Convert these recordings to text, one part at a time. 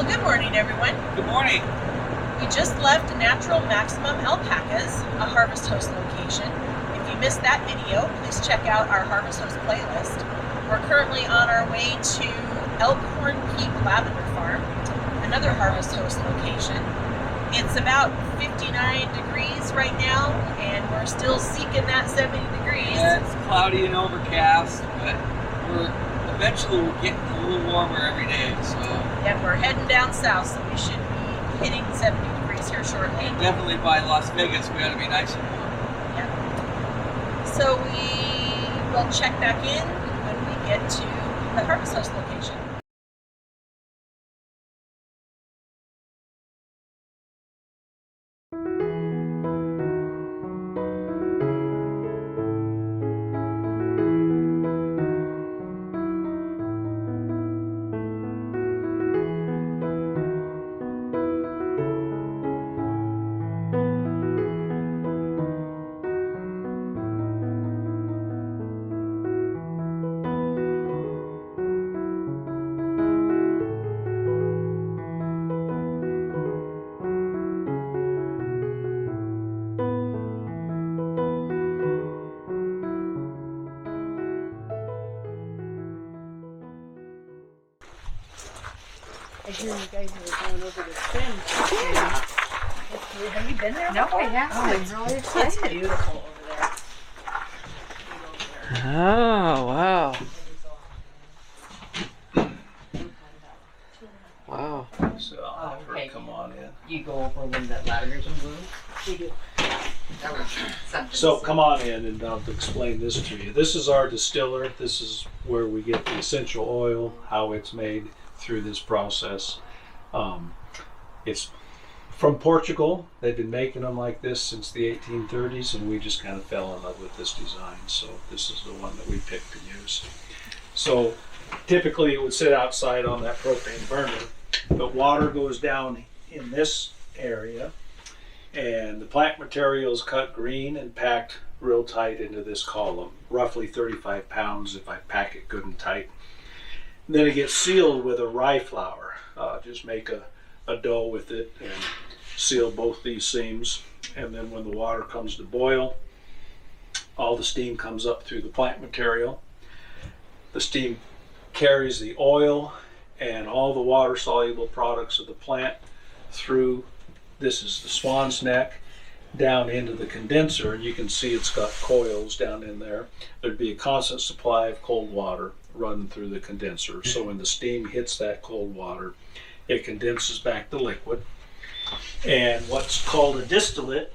Well, good morning, everyone. Good morning. We just left Natural Maximum Alpacas, a Harvest Host location. If you missed that video, please check out our Harvest Host playlist. We're currently on our way to Elkhorn Peak Lavender Farm, another Harvest Host location. It's about 59 degrees right now, and we're still seeking that 70 degrees. Yeah, it's cloudy and overcast, but eventually we're getting a little warmer every day. So And we're heading down south, so we should be hitting 70 degrees here shortly. and definitely by Las Vegas, we ought to be nice and warm. Yeah. So we will check back in when we get to the Harvest Host location. I hear you guys are going over the spin. Yeah. Have you been there No, before? I haven't. I'm really It's excited. beautiful over there. Oh, wow. Wow. So I'll have her come on in. You go over when the lavender's in bloom? We do. That was something. So come on in and I'll explain this to you. This is our distiller. This is where we get the essential oil, how it's made through this process. It's from Portugal. They've been making them like this since the 1830s, and we just kind of fell in love with this design. So this is the one that we picked to use. So typically it would sit outside on that propane burner, but water goes down in this area, and the plant material is cut green and packed real tight into this column, roughly 35 pounds if I pack it good and tight. And then it gets sealed with a rye flour. Just make a dough with it and seal both these seams. And then when the water comes to boil, all the steam comes up through the plant material. The steam carries the oil and all the water soluble products of the plant through, this is the swan's neck, down into the condenser, and you can see it's got coils down in there. There'd be a constant supply of cold water running through the condenser. So when the steam hits that cold water, it condenses back the liquid, and what's called a distillate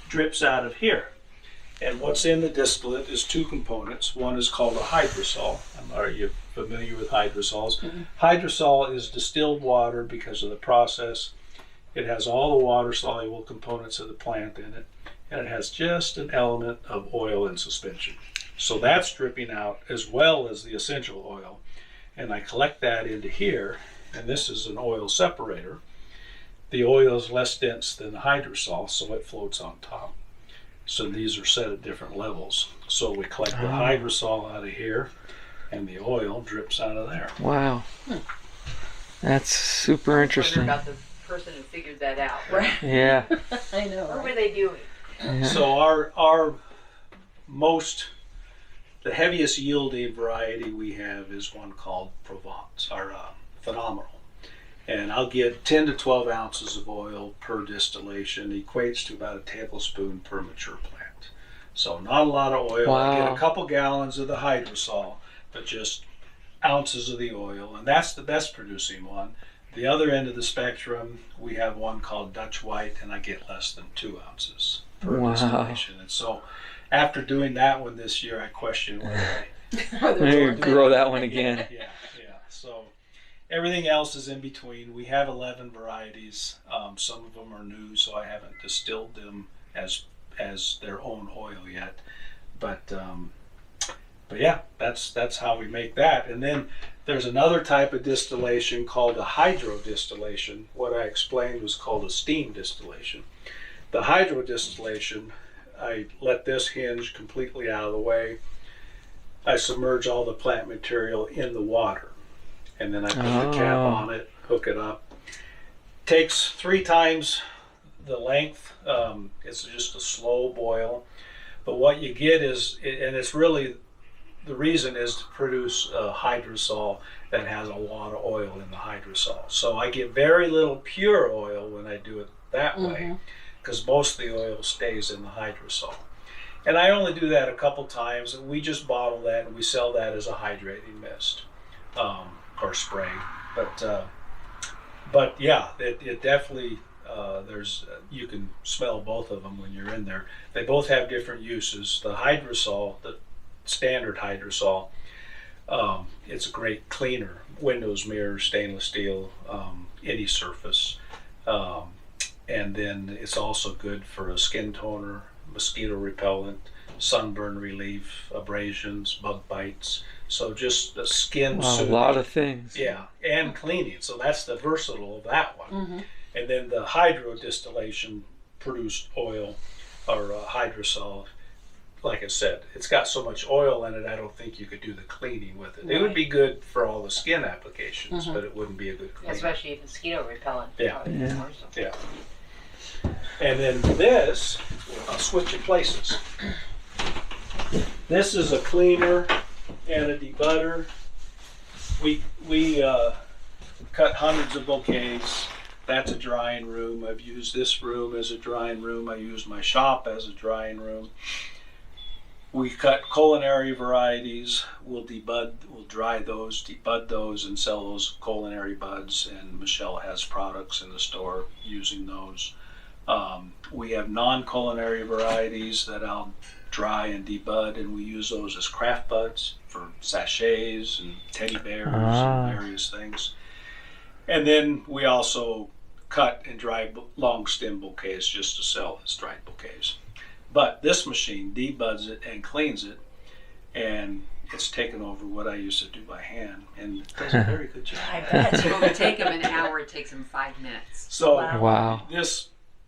drips out of here. And what's in the distillate is two components. One is called a hydrosol. Are you familiar with hydrosols? Mm-hmm. Hydrosol is distilled water because of the process. It has all the water soluble components of the plant in it, and it has just an element of oil in suspension. So that's dripping out as well as the essential oil. And I collect that into here, and this is an oil separator. The oil is less dense than the hydrosol, so it floats on top. So these are set at different levels. So we collect the hydrosol out of here, and the oil drips out of there. Wow. That's super interesting. About the person who figured that out. Right. Yeah. I know. What were they doing? Yeah. So our the heaviest yielding variety we have is one called Provence, or Phenomenal. And I'll get 10 to 12 ounces of oil per distillation, equates to about a tablespoon per mature plant. So not a lot of oil. I get Wow. a couple gallons of the hydrosol, but just ounces of the oil, and that's the best producing one. The other end of the spectrum, we have one called Dutch White, and I get less than 2 ounces per Wow. distillation. And so after doing that one this year, I question whether Maybe grow that one again. yeah. So everything else is in between. We have 11 varieties. Some of them are new, so I haven't distilled them as their own oil yet. But yeah, that's how we make that. And then there's another type of distillation called a hydro distillation. What I explained was called a steam distillation. The hydro distillation, I let this hinge completely out of the way. I submerge all the plant material in the water, and then I put the cap on it, hook it up, Takes 3 times the length. It's just a slow boil. But what you get is, and it's really, the reason is to produce hydrosol that has a lot of oil in the hydrosol. So I get very little pure oil when I do it that way, because most of the oil stays in the hydrosol. And I only do that a couple times, and we just bottle that and we sell that as a hydrating mist or spray. But yeah, it definitely, you can smell both of them when you're in there. They both have different uses. The hydrosol, the standard hydrosol, it's a great cleaner. Windows, mirrors, stainless steel, any surface. And then it's also good for a skin toner, mosquito repellent, sunburn relief, abrasions, bug bites. So just a skin Wow, a soothing. lot of things. Yeah, and cleaning. So that's the versatile of that one. And then the hydro distillation produced oil, or hydrosol, like I said, it's got so much oil in it, I don't think you could do the cleaning with it. It would be good for all the skin applications, but it wouldn't be a good cleaner. Especially mosquito repellent. Yeah. Yeah. Yeah. And then this, I'll switch your places. This is a cleaner and a debudder. We cut hundreds of bouquets. That's a drying room. I've used this room as a drying room. I use my shop as a drying room. We cut culinary varieties. We'll dry those, debud those, and sell those culinary buds. And Michelle has products in the store using those. We have non-culinary varieties that I'll dry and debud, and we use those as craft buds for sachets and teddy bears and various things. And then we also cut and dry long stem bouquets just to sell as dried bouquets. But this machine debuds it and cleans it, and it's taken over what I used to do by hand, and it does a very good job. I bet. So it would take him an hour, it takes him 5 minutes. So Wow.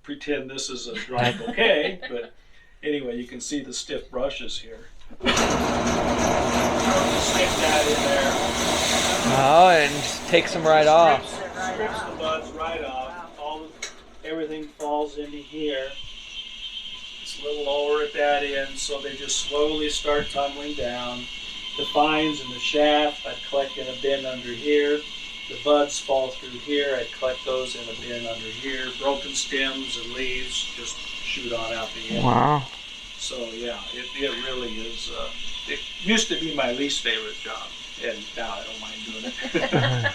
pretend this is a dry bouquet, but anyway, you can see the stiff brushes here. Stick that in there. Oh, and just takes them right off. Strips the buds right off. Everything falls into here. It's a little lower at that end, so they just slowly start tumbling down. The fines and the shaft, I collect in a bin under here. The buds fall through here. I collect those in a bin under here. Broken stems and leaves just shoot on out the end. Wow. So yeah, it really is. It used to be my least favorite job, and now I don't mind doing it.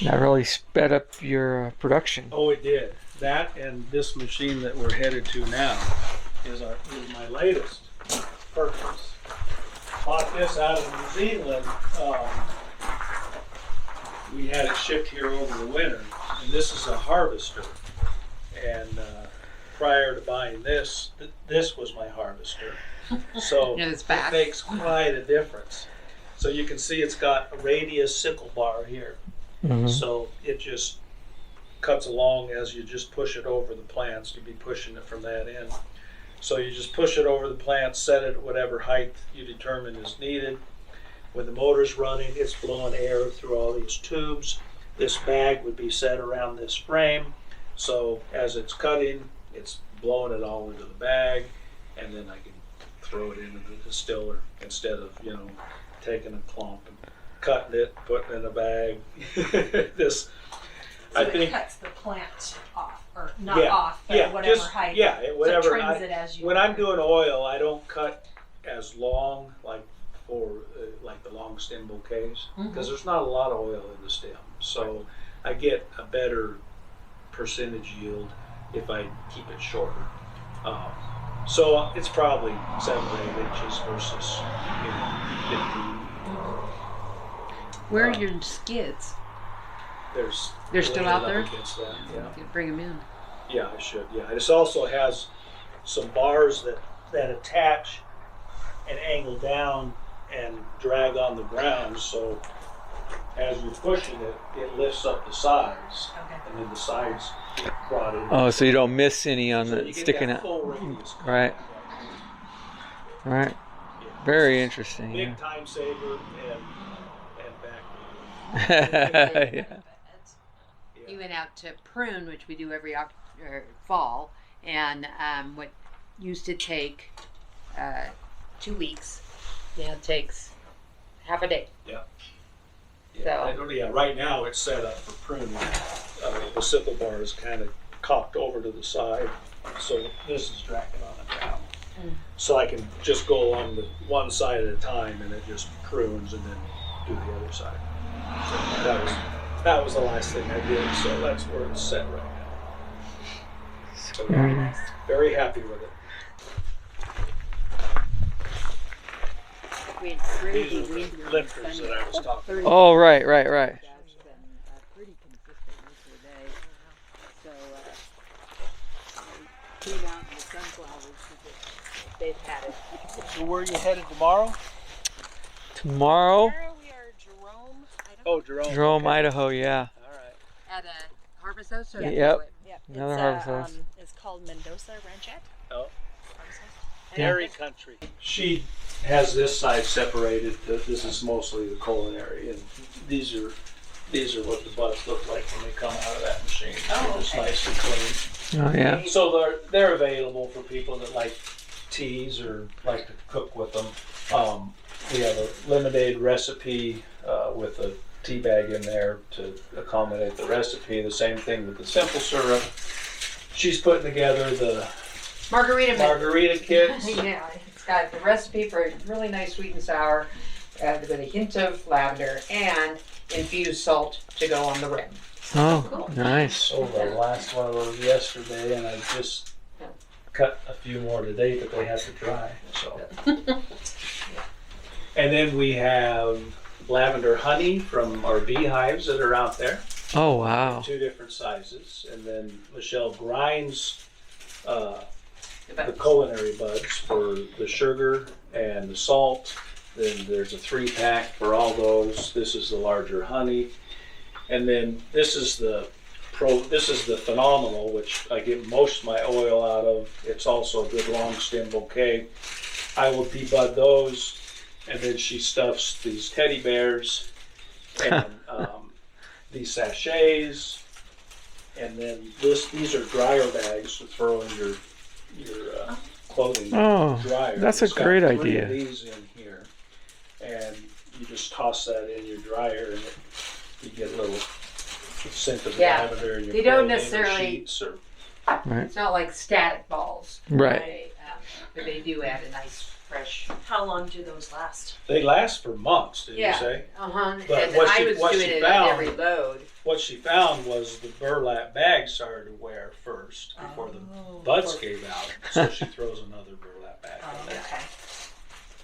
That really sped up your production. Oh, it did. That and this machine that we're headed to now is my latest purchase. Bought this out of New Zealand. We had it shipped here over the winter, and this is a harvester. And prior to buying this, this was my harvester. So And it's it back. makes quite a difference. So you can see it's got a radius sickle bar here. So it just cuts along as you just push it over the plants. You'd be pushing it from that end. So you just push it over the plant, set it at whatever height you determine is needed. When the motor's running, it's blowing air through all these tubes. This bag would be set around this frame. So as it's cutting, it's blowing it all into the bag, and then I can throw it into the distiller instead of, taking a clump and cutting it, putting it in a bag. So I it think, cuts the plant off, or not yeah, off, but yeah, whatever just, height. yeah, whatever. So it trims it as you When I'm doing oil, I don't cut as long, like for like the long stem bouquets, because there's not a lot of oil in the stem. So I get a better percentage yield if I keep it shorter. So it's probably 7 or 8 inches versus 15. Where are your skids? They're still out there? Against that, yeah. You could bring them in. Yeah, I should. Yeah, this also has some bars that attach and angle down and drag on the ground. So as you're pushing it, it lifts up the sides, and then the sides get brought in. Oh, so you don't miss any on So the you get sticking that out. full radius. Right. Right. Yeah. Very interesting. Big Yeah. time saver, and Yeah. He went out to prune, which we do every fall, and what used to take 2 weeks now takes half a day. Yeah. So- I don't, right now it's set up for pruning. The sickle bar is kind of cocked over to the side, so this is dragging on it down. So I can just go along the one side at a time, and it just prunes, and then do the other side. So that was the last thing I did. So that's where it's set right now. So Very nice. very happy with it. We had really These are windy the on lifters Sunday. that I was talking about. Oh, right. That's been pretty consistent most of the day. So we came out in the sunflowers because they've had it. So where are you headed tomorrow? Tomorrow, we are Jerome. Oh, Jerome. Jerome, Idaho. Yeah. All right. At a harvest house or Yep. Yep. Another harvest house. It's called Mendoza Ranchette. Oh. Harvest house. Dairy country. She has this side separated. This is mostly the culinary, and these are what the buds look like when they come out of that machine. Oh, They're just okay. nice and clean. Oh, yeah. So they're available for people that like teas or like to cook with them. We have a lemonade recipe with a tea bag in there to accommodate the recipe. The same thing with the simple syrup. She's putting together the margarita mix. margarita kits. Yeah, it's got the recipe for really nice sweet and sour with a hint of lavender and infused salt to go on the rim. Oh, nice. Sold our last one of those yesterday, and I just cut a few more today, but they have to dry. So, and then we have lavender honey from our beehives that are out there, Oh, wow. 2 different sizes, and then Michelle grinds the culinary buds for the sugar and the salt. Then there's a 3-pack for all those. This is the larger honey, and then this is the phenomenal, which I get most of my oil out of. It's also a good long stem bouquet. I will debud those, and then she stuffs these teddy bears and these sachets, and then these are dryer bags to throw in your clothing Oh, dryer. that's a It's got great 3 idea. of these in here, and you just toss that in your dryer, and you get a little scent of Yeah. lavender in your They don't clothing or necessarily- sheets or It's not like static balls. Right. But they do add a nice fresh. How long do those last? they last for months. Did you say? But But what I she- was what doing she it found- on every load. What she found was the burlap bag started to wear first before the buds came out, so she throws another burlap bag in there. Okay.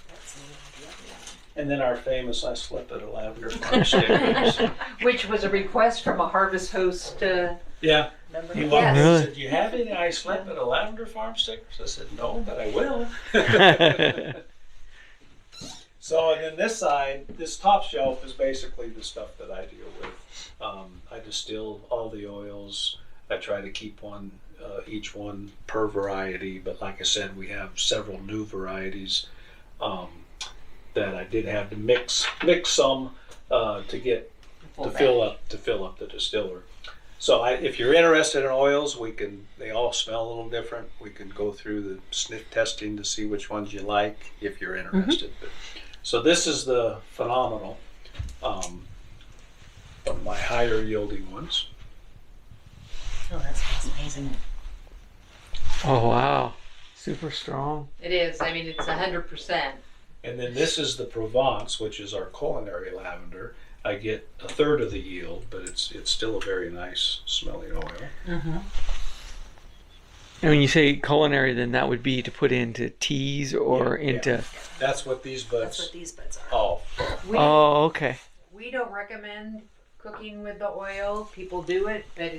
That's neat. And then our famous I slept at a lavender farm stickers. Which was a request from a harvest host. Yeah. Remember He that? walked in Yes. and said, "Do you have any I slept at a lavender farm stickers?" I said, "No, but I will." So, and then this side, this top shelf is basically the stuff that I deal with. I distill all the oils. I try to keep each one per variety, but like I said, we have several new varieties that I did have to mix some to get to fill up the distiller. So if you're interested in oils, they all smell a little different. We can go through the sniff testing to see which ones you like if you're interested. So this is the phenomenal, one of my higher yielding ones. Oh, that smells amazing. Oh, wow. Super strong. It is. I mean, it's 100%. And then this is the Provence, which is our culinary lavender. I get a third of the yield, but it's still a very nice smelling oil. Mm-hmm. And when you say culinary, then that would be to put into teas or Yeah, into. That's what these That's buds. what these buds are. Oh, Oh, okay. We don't recommend cooking with the oil. People do it, but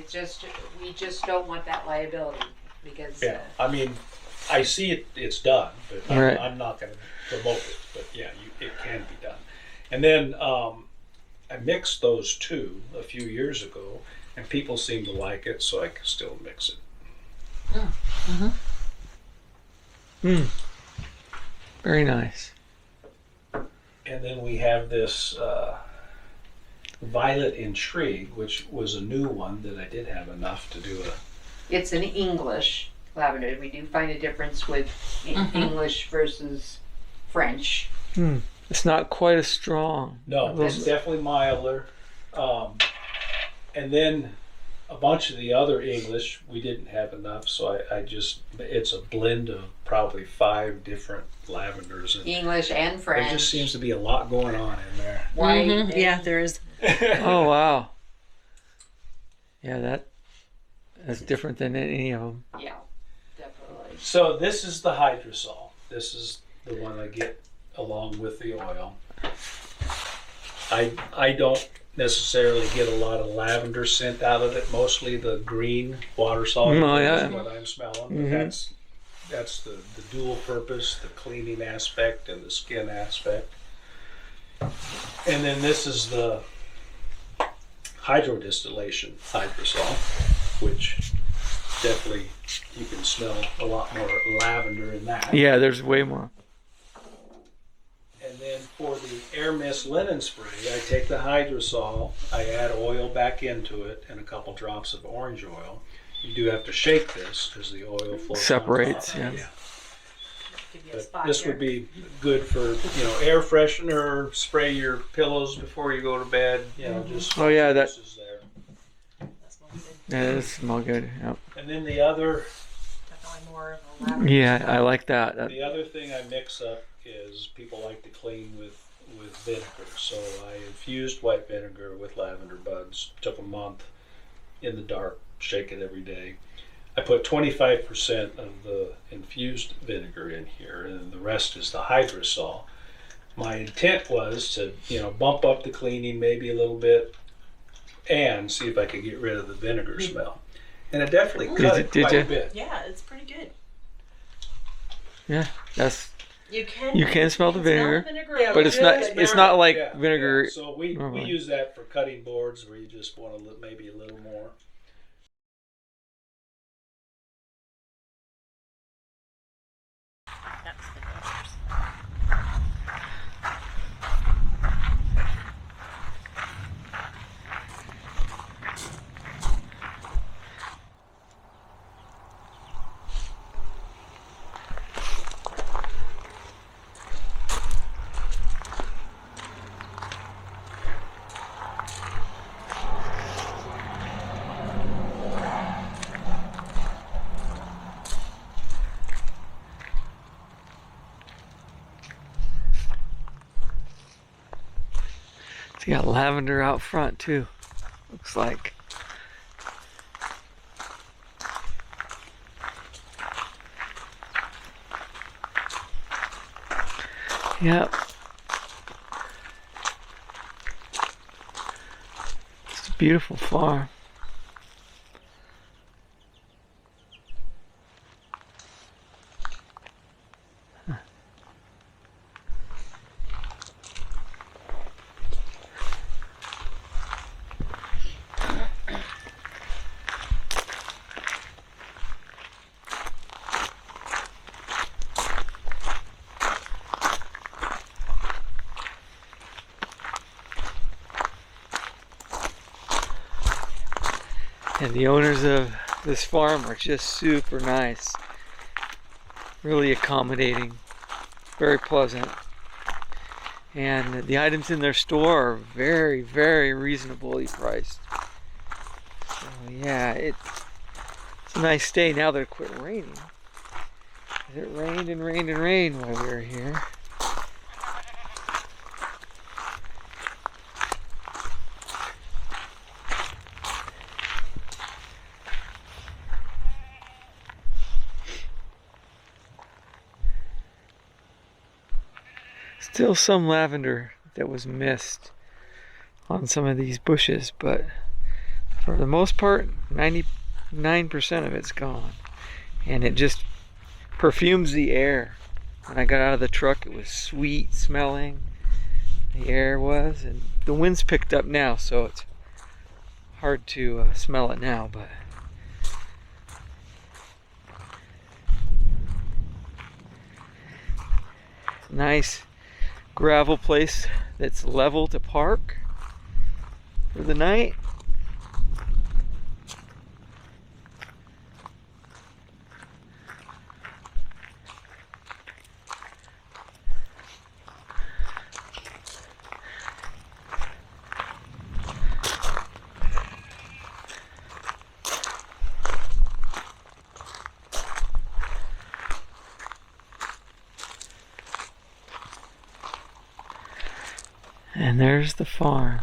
we just don't want that liability because yeah. I mean, I see it's done, but Right. I'm not going to promote it. But yeah, it can be done. And then I mixed those two a few years ago, and people seem to like it, so I can still mix it. Very nice. And then we have this Violet Intrigue, which was a new one that I did have enough to do a. It's an English lavender. We do find a difference with English versus French. It's not quite as strong. No, it's definitely milder. And then a bunch of the other English, we didn't have enough, so I just, it's a blend of probably 5 different lavenders. And English and French. there just seems to be a lot going on in there. White. Yeah, there is. Oh wow. Yeah, that's different than any of them. Yeah, definitely. So this is the hydrosol. This is the one I get along with the oil. I don't necessarily get a lot of lavender scent out of it. Mostly the green water soluble is what I'm smelling. But that's the dual purpose, the cleaning aspect and the skin aspect. And then this is the hydrodistillation hydrosol, which definitely you can smell a lot more lavender in that. Yeah, there's way more. And then for the air mist linen spray, I take the hydrosol, I add oil back into it and a couple drops of orange oil. You do have to shake this because the oil flows Separates, on top. yeah. Give you a But spot this here. would be good for, air freshener, spray your pillows before you go to bed, just. Oh, yeah, that- this is there. That smells good. Yeah, it smell good. Yep. And then the other Definitely more of a lavender. Yeah, I like that. The other thing I mix up is people like to clean with vinegar. So I infused white vinegar with lavender buds. Took a month in the dark, shake it every day. I put 25% of the infused vinegar in here, and the rest is the hydrosol. My intent was to, bump up the cleaning maybe a little bit and see if I could get rid of the vinegar smell. And it definitely cut it Did quite you? a bit. Yeah, it's pretty good. Yeah, that's. You can smell the vinegar, a but it's little not. bit. It's not like Yeah, vinegar. yeah. So we normally. use that for cutting boards where you just want maybe a little more. That's the numbers. It's got lavender out front too. Looks like. Yep. It's a beautiful farm. And the owners of this farm are just super nice. Really accommodating. Very pleasant. And the items in their store are very, very reasonably priced. So yeah, it's a nice day now that it quit raining. It rained and rained and rained while we were here. Still some lavender that was missed on some of these bushes, but for the most part, 99% of it's gone. And it just perfumes the air. When I got out of the truck, it was sweet smelling. The air was, and the wind's picked up now, so it's hard to smell it now, but nice gravel place that's level to park. for the night. And there's the farm.